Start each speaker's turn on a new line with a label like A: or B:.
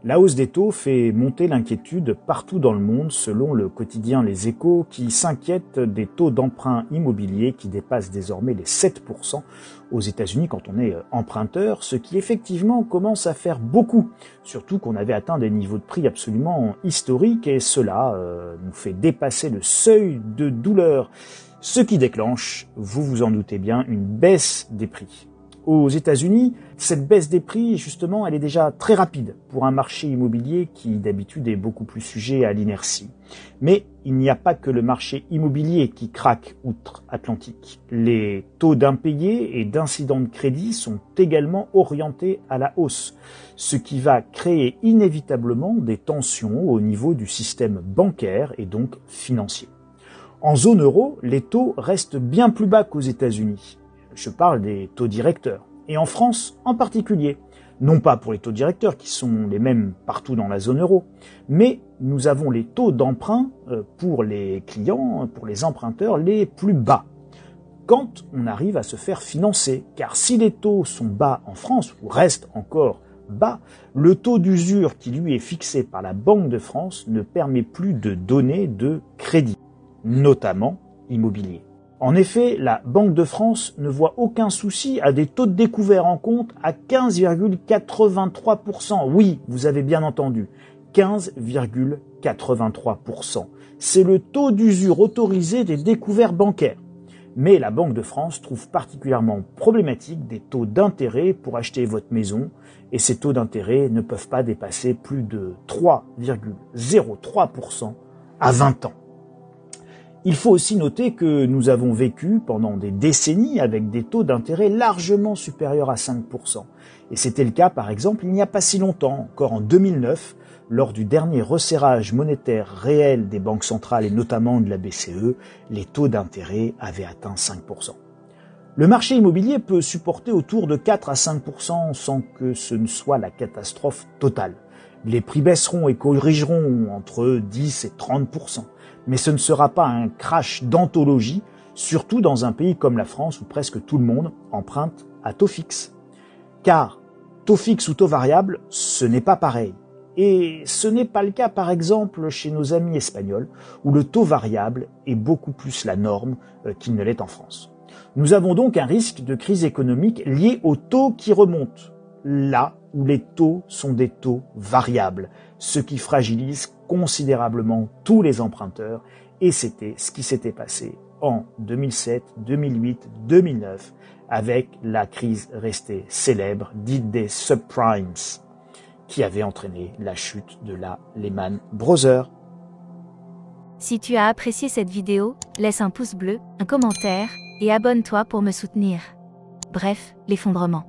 A: La hausse des taux fait monter l'inquiétude partout dans le monde selon le quotidien Les Échos qui s'inquiète des taux d'emprunt immobilier qui dépassent désormais les 7% aux États-Unis quand on est emprunteur, ce qui effectivement commence à faire beaucoup, surtout qu'on avait atteint des niveaux de prix absolument historiques et cela nous fait dépasser le seuil de douleur, ce qui déclenche, vous vous en doutez bien, une baisse des prix. Aux États-Unis, cette baisse des prix, justement, elle est déjà très rapide pour un marché immobilier qui, d'habitude, est beaucoup plus sujet à l'inertie. Mais il n'y a pas que le marché immobilier qui craque outre-Atlantique. Les taux d'impayés et d'incidents de crédit sont également orientés à la hausse, ce qui va créer inévitablement des tensions au niveau du système bancaire et donc financier. En zone euro, les taux restent bien plus bas qu'aux États-Unis. Je parle des taux directeurs, et en France en particulier. Non pas pour les taux directeurs qui sont les mêmes partout dans la zone euro, mais nous avons les taux d'emprunt pour les clients, pour les emprunteurs les plus bas. Quand on arrive à se faire financer, car si les taux sont bas en France, ou restent encore bas, le taux d'usure qui lui est fixé par la Banque de France ne permet plus de donner de crédit, notamment immobilier. En effet, la Banque de France ne voit aucun souci à des taux de découvert en compte à 15,83%. Oui, vous avez bien entendu, 15,83%. C'est le taux d'usure autorisé des découverts bancaires. Mais la Banque de France trouve particulièrement problématique des taux d'intérêt pour acheter votre maison, et ces taux d'intérêt ne peuvent pas dépasser plus de 3,03% à 20 ans. Il faut aussi noter que nous avons vécu pendant des décennies avec des taux d'intérêt largement supérieurs à 5%. Et c'était le cas par exemple il n'y a pas si longtemps, encore en 2009, lors du dernier resserrage monétaire réel des banques centrales et notamment de la BCE, les taux d'intérêt avaient atteint 5%. Le marché immobilier peut supporter autour de 4 à 5% sans que ce ne soit la catastrophe totale. Les prix baisseront et corrigeront entre 10 et 30%. Mais ce ne sera pas un crash d'anthologie, surtout dans un pays comme la France où presque tout le monde emprunte à taux fixe. Car taux fixe ou taux variable, ce n'est pas pareil. Et ce n'est pas le cas par exemple chez nos amis espagnols, où le taux variable est beaucoup plus la norme qu'il ne l'est en France. Nous avons donc un risque de crise économique lié aux taux qui remontent, là où les taux sont des taux variables, ce qui fragilise considérablement tous les emprunteurs, et c'était ce qui s'était passé en 2007, 2008, 2009, avec la crise restée célèbre, dite des subprimes, qui avait entraîné la chute de la Lehman Brothers.
B: Si tu as apprécié cette vidéo, laisse un pouce bleu, un commentaire, et abonne-toi pour me soutenir. Bref, l'effondrement.